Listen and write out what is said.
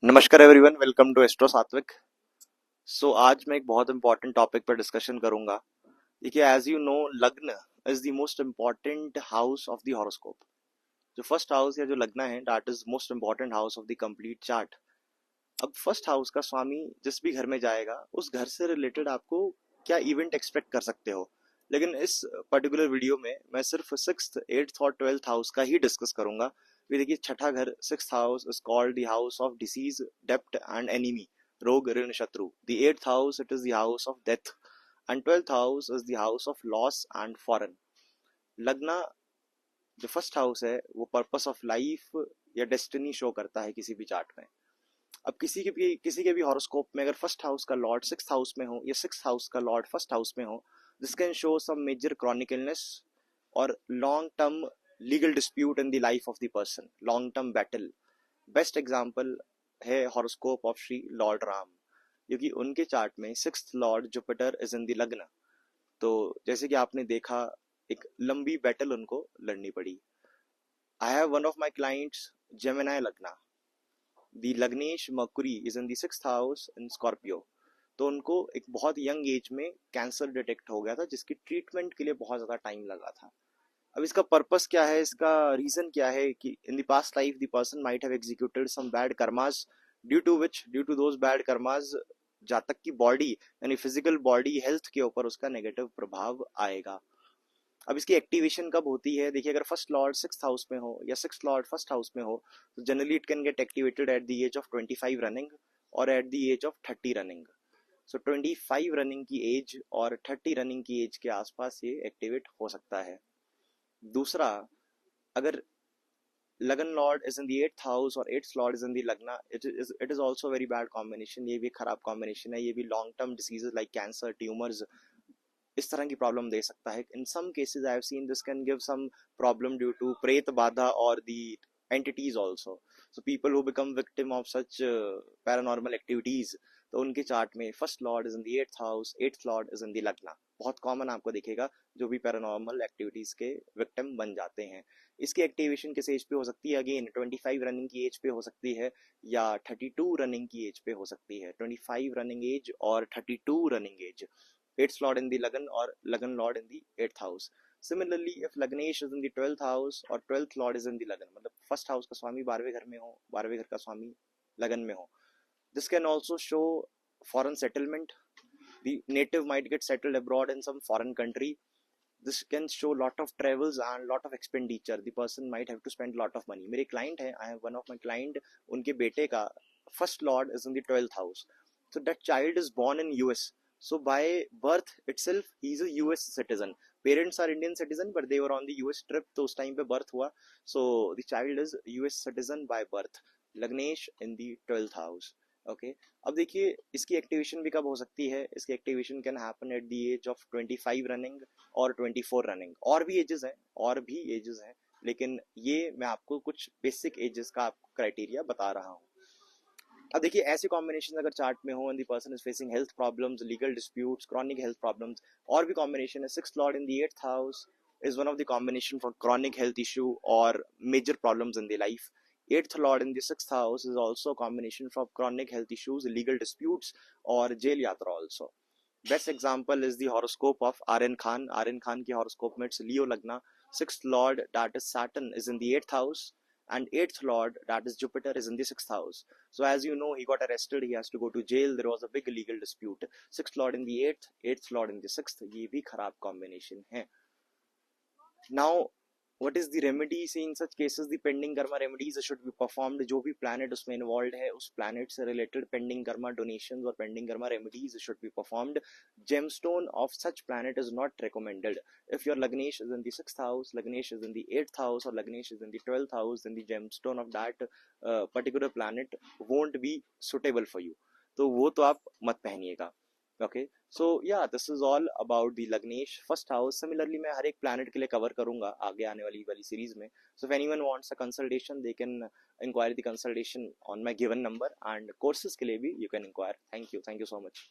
नमस्कार everyone, welcome to astro सात्विक। आज मैं एक बहुत इंपॉर्टेंट टॉपिक पर डिस्कशन करूंगा। देखिए, एज यू नो, लग्न is the most important house of the horoscope. जो फर्स्ट हाउस या जो लग्न है, that is most important house of the complete chart. अब फर्स्ट हाउस का स्वामी जिस भी घर में जाएगा, उस घर से रिलेटेड आपको क्या इवेंट एक्सपेक्ट कर सकते हो। लेकिन इस पर्टिकुलर वीडियो में मैं सिर्फ सिक्स्थ, एट्थ और ट्वेल्थ हाउस का ही डिस्कस करूंगा। ये देखिए, छठा घर, sixth house is called the house of disease, डेप्ट एंड एनिमी, रोग, ऋण, शत्रु। The eighth house, it is the house of death, and twelfth house is the house of loss and foreign. Lagna, जो फर्स्ट हाउस है, वो purpose of life या destiny show करता है किसी भी चार्ट में। अब किसी के भी हॉरोस्कोप में अगर फर्स्ट हाउस का लॉर्ड सिक्स्थ हाउस में हो या सिक्स्थ हाउस का लॉर्ड फर्स्ट हाउस में हो, this can show some major chronic illness और long term legal dispute in the life of the person, long term battle. Best example है horoscope of Shri lord Ram, क्योंकि उनके चार्ट में sixth lord Jupiter is in the lagna. तो जैसे कि आपने देखा, एक लंबी बैटल उनको लड़नी पड़ी। I have one of my clients Gemini lagna, the lagnesh Mercury is in the sixth house in Scorpio. तो उनको एक बहुत यंग एज में कैंसर डिटेक्ट हो गया था, जिसकी ट्रीटमेंट के लिए बहुत ज़्यादा टाइम लगा था। अब इसका पर्पस क्या है, इसका रीजन क्या है कि in the past life the person might have executed some bad karmas, due to those bad karmas जातक की बॉडी यानी फिजिकल बॉडी हेल्थ के ऊपर उसका नेगेटिव प्रभाव आएगा। अब इसकी एक्टिवेशन कब होती है? देखिए, अगर फर्स्ट लॉर्ड सिक्स्थ हाउस में हो या सिक्स्थ लॉर्ड फर्स्ट हाउस में हो, तो generally it can get activated at the age of 25 running और at the age of 30 running. So 25 running की एज और 30 रनिंग की एज के आसपास ये एक्टिवेट हो सकता है। दूसरा, अगर lagan lord is in the eighth house और eighth lord is in the lagna, it is also very bad combination. ये भी खराब कॉम्बिनेशन है। ये भी long term diseases like cancer, tumours, इस तरह की प्रॉब्लम दे सकता है। In some cases I have seen this can give some problem due to प्रेत बाधा और दी entities also. So people who become victim of such paranormal activities, तो उनके चार्ट में first Lord is in the eighth house, eighth lord is in the लग्ना। बहुत common आपको दिखेगा जो भी पैरानॉर्मल एक्टिविटीज के विक्टिम बन जाते हैं। इसकी एक्टिवेशन किस एज पे हो सकती है? अगेन 25 रनिंग की एज पे हो सकती है या 32 रनिंग की एज पे हो सकती है। 25 रनिंग एज और 32 running age, eighth lord in the lagan और lagan lord in the eighth house. Similarly, if Lagnesh is in the 12th house or 12th lord is in the Lagan, मतलब फर्स्ट हाउस का स्वामी 12वें घर में हो, 12वें घर का स्वामी लगन में हो, this can also show foreign settlement. The native might get settled abroad in some foreign country. This can show lot of travels and lot of expenditure. The person might have to spend lot of money. मेरे client है, I have one of my client, उनके बेटे का first lord is in the 12th house. So that child is born in US. So by birth itself, he is a US citizen. Parents are Indian citizen, but they were on the US trip, तो उस time पे birth हुआ. So the child is US citizen by birth. Lagnesh in the 12th house. Okay अब देखिए, इसकी activation भी कब हो सकती है? इसकी activation can happen at the age of 25 running और 24 रनिंग। और भी एजेस हैं, लेकिन ये मैं आपको कुछ बेसिक एजेस का आपको क्राइटेरिया बता रहा हूँ। अब देखिए, ऐसे कॉम्बिनेशन अगर चार्ट में हो and the person is facing health problems, legal disputes, chronic health problems, और भी कॉम्बिनेशन है। Sixth Lord in the eighth house is one of the combination for chronic health issue or major problems in the life. Eighth lord in the sixth house is also a combination for chronic health issues, legal disputes or jail yatra also. Best example is the horoscope of Aryan Khan. Aryan Khan की horoscope में it's Leo Lagna. Sixth lord, that is Saturn, is in the eighth house, and eighth lord, that is Jupiter, is in the sixth house. So as you know, he got arrested, he has to go to jail, there was a big legal dispute. Sixth lord in the eighth, eighth lord in the sixth, ये भी खराब combination है। Now, what is the remedy in such cases? The pending karma remedies should be performed. जो भी planet उसमें involved है, उस planet से related pending karma donations और pending karma remedies should be performed. Gemstone of such planet is not recommended. If your Lagnesh is in the 6th house, Lagnesh is in the 8th house, or Lagnesh is in the 12th house, then the gemstone of that particular planet won't be suitable for you. तो वो तो आप मत पहनिएगा। Okay, so yeah this is all about the lagnesh first house. Similarly मैं हर एक planet के लिए कवर करूंगा आगे आने वाली सीरीज में। So if anyone wants a consultation, they can inquire the consultation on my given number, and courses के लिए भी you can inquire. Thank you so much.